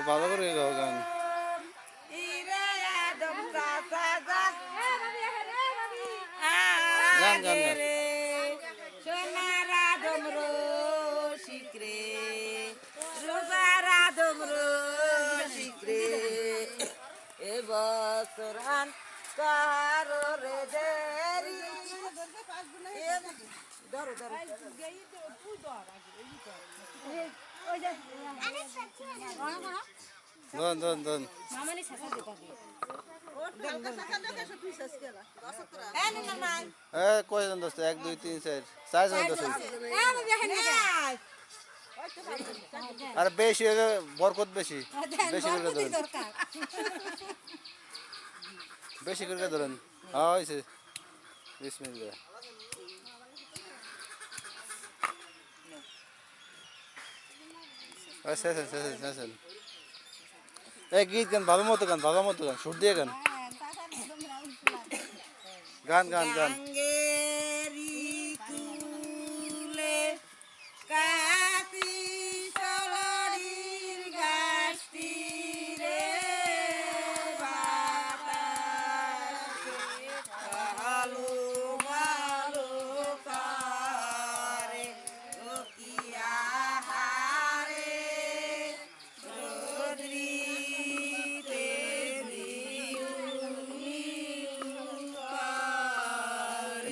ভালো করে গাও গান। গান গান গান। বছরান কারো রে দেরি ধরো ধরো দন দন দন। কয়জন দোস্ত? 1 2 3 4 4 জন দোস্ত। আর বেশি হলে বরকত বেশি। বেশি করে ধরেন, বেশি করে ধরেন। হ্যাঁ হয়েছে। বিসমিল্লাহ। শেষেন। এই গীত গান, ভালো মতো গান, ভালো মতো গান, সুর দিয়ে গান। গান গান গান।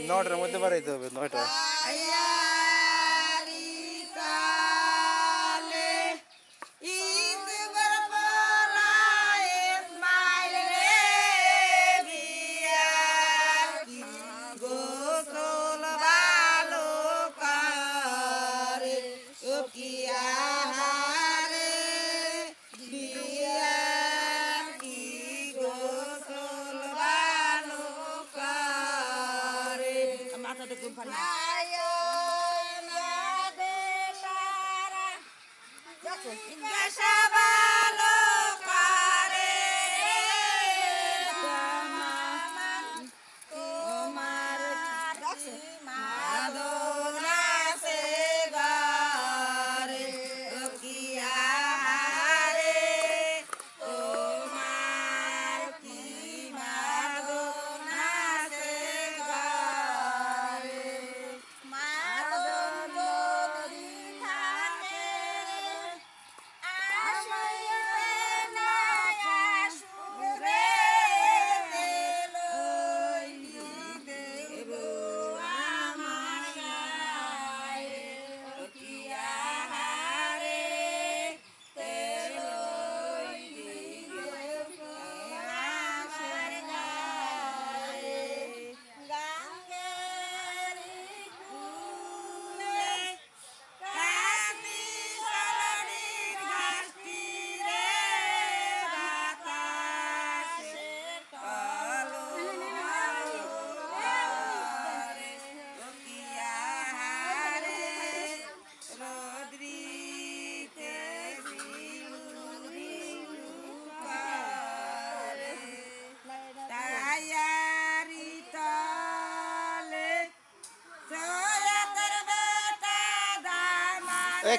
নটার মধ্যে বাড়াইতে হবে, 9টা।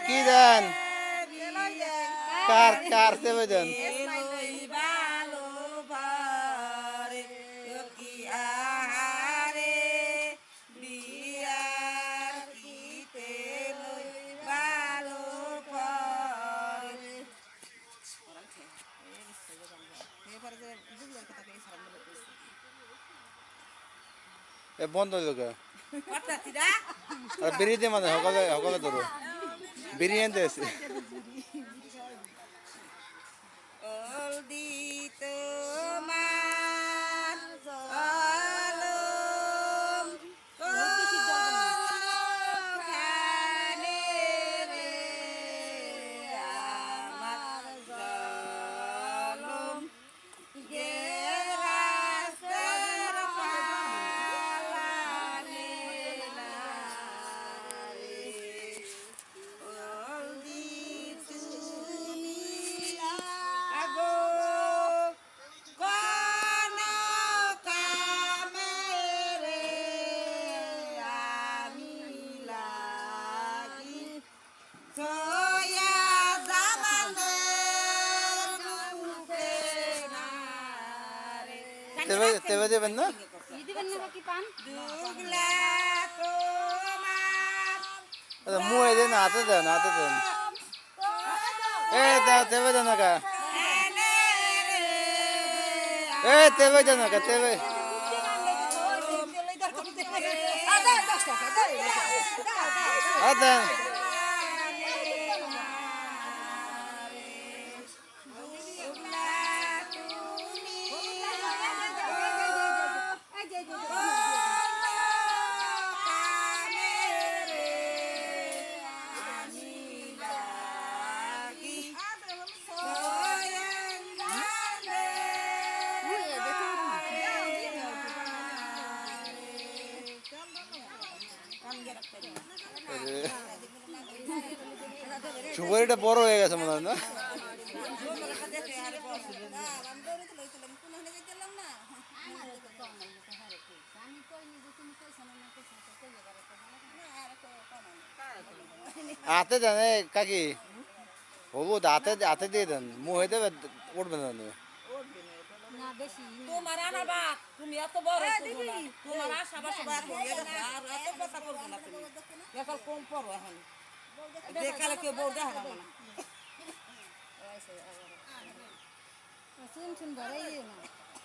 কি দেন? কার দেবে দেন? বন্ধ হইল। বিরিয়ানি মানে সকালে সকালে ধরো বিরিয়ানি আছে। তেবে দেবেন না? দুগলা তোমার মুয়ে দেন, হাতে দেন, হাতে দেন। তেবে দেন না কা? তেবে দেন না কা? তেবে দেন। সুপারিটা বড় হয়ে গেছে মনে হয় না? হাতে দেন কাকি, হবু হাতে দিয়ে দেন, মুহে দেবে, উঠবে না। তোমার আনাবা তুমি এত বড় তোমার আশা বাসা আর এত কথা করবো না তুমি এখন কম পড়ো এখন দেখালে কেউ বউ দেখা না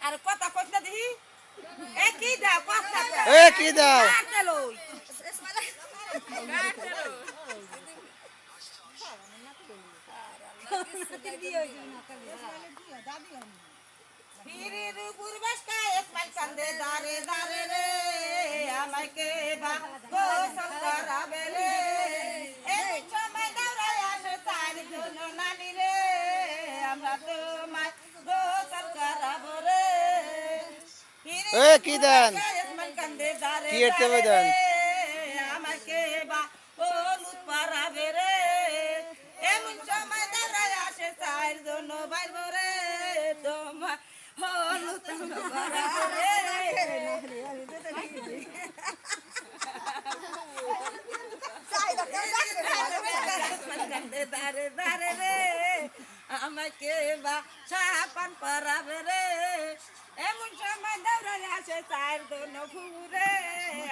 আর কথা কইছ না দেখি এ কি দাও কথা কি দাও? ফিরির পূর্বাসকা ইসমাইল কান্দে দারে দারে রে আমাকে বা গোসল করাবে রে এই সময় দাঁড়ায় আসে তার জন্য নানি রে আমরা তোমায় গোসল করাবো রে কি দেন? ইসমাইল কান্দে দারে কি তেবে দেন? আমাকে বা হলুদ পরাবে রে এমন সময় দাঁড়ায় আসে তার জন্য বাইব রে তোমায় হলুদ পরাবে দারে দারে রে আমাকে বা সাপান পরাবে রে এমন সময় দৌড়ালে আসে চার দোনো ফুরে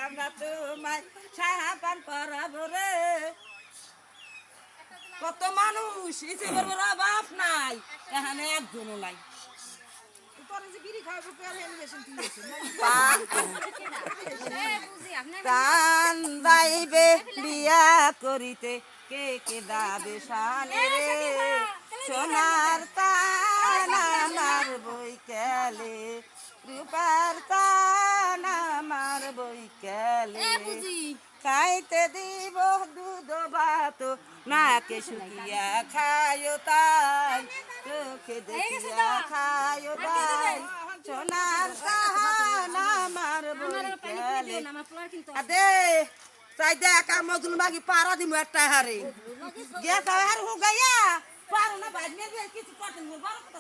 আমরা তোমায় সাপান পরাবো রে কত মানুষ ইসে করবো বাপ নাই এখানে একজনও নাই কান যাইবে বিয়া করিতে কে কে দাবে শানে রে সোনার তান আমার বই কেলে রূপার তান আমার বই কেলে খাইতে দিব দুধ ভাত নাকে শুকিয়া খায়ো তাই চোখে দেখিয়া খায়ো তাই সোনার তান আমার বই কেলে আদে তাই দেখ মজুল মাগি পারা দিমু একটা হারে গেছা হার হু গাইয়া পারো না বাইরে কিছু করতে বড় কথা